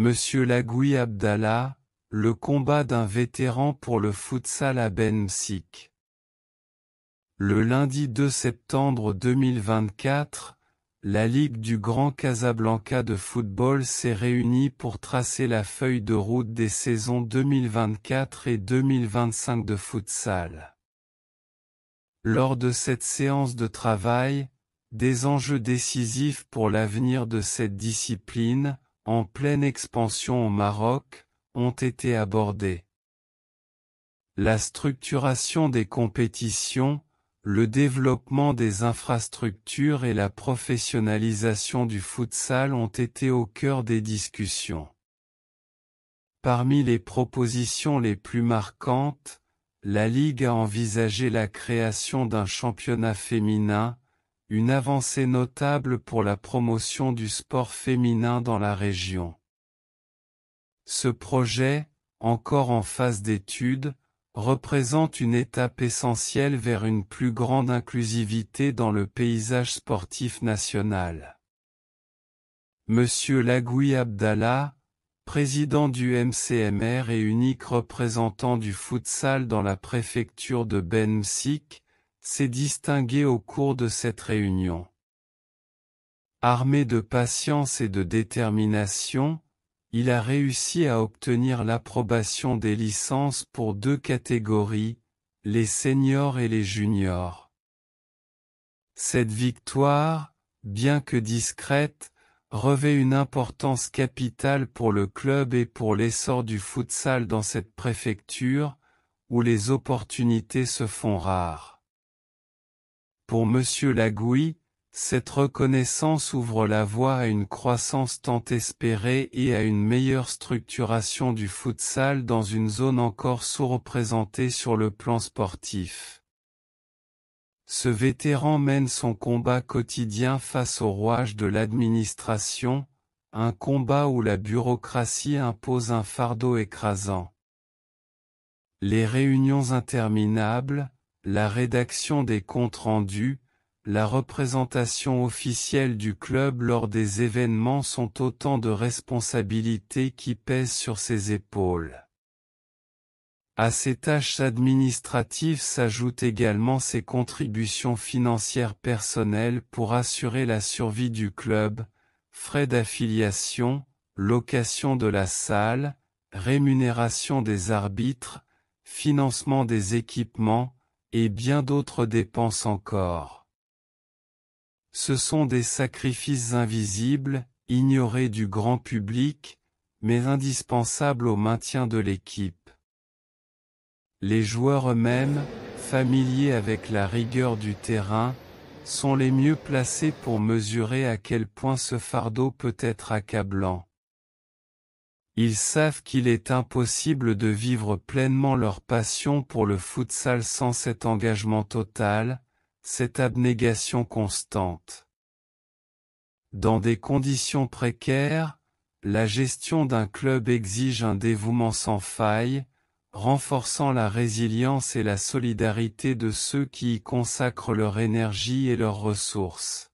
Monsieur Lagoui Abdallah, le combat d'un vétéran pour le futsal à Ben Msik. Le lundi 2 septembre 2024, la Ligue du Grand Casablanca de football s'est réunie pour tracer la feuille de route des saisons 2024 et 2025 de futsal. Lors de cette séance de travail, des enjeux décisifs pour l'avenir de cette discipline, en pleine expansion au Maroc, ont été abordés. La structuration des compétitions, le développement des infrastructures et la professionnalisation du futsal ont été au cœur des discussions. Parmi les propositions les plus marquantes, la Ligue a envisagé la création d'un championnat féminin, une avancée notable pour la promotion du sport féminin dans la région. Ce projet, encore en phase d'étude, représente une étape essentielle vers une plus grande inclusivité dans le paysage sportif national. Monsieur Lagoui Abdallah, président du MCMR et unique représentant du futsal dans la préfecture de Ben Msik, s'est distingué au cours de cette réunion. Armé de patience et de détermination, il a réussi à obtenir l'approbation des licences pour 2 catégories, les seniors et les juniors. Cette victoire, bien que discrète, revêt une importance capitale pour le club et pour l'essor du futsal dans cette préfecture, où les opportunités se font rares. Pour Monsieur Lagoui, cette reconnaissance ouvre la voie à une croissance tant espérée et à une meilleure structuration du futsal dans une zone encore sous-représentée sur le plan sportif. Ce vétéran mène son combat quotidien face au rouage de l'administration, un combat où la bureaucratie impose un fardeau écrasant. Les réunions interminables, la rédaction des comptes rendus, la représentation officielle du club lors des événements sont autant de responsabilités qui pèsent sur ses épaules. À ces tâches administratives s'ajoutent également ses contributions financières personnelles pour assurer la survie du club, frais d'affiliation, location de la salle, rémunération des arbitres, financement des équipements, et bien d'autres dépenses encore. Ce sont des sacrifices invisibles, ignorés du grand public, mais indispensables au maintien de l'équipe. Les joueurs eux-mêmes, familiers avec la rigueur du terrain, sont les mieux placés pour mesurer à quel point ce fardeau peut être accablant. Ils savent qu'il est impossible de vivre pleinement leur passion pour le futsal sans cet engagement total, cette abnégation constante. Dans des conditions précaires, la gestion d'un club exige un dévouement sans faille, renforçant la résilience et la solidarité de ceux qui y consacrent leur énergie et leurs ressources.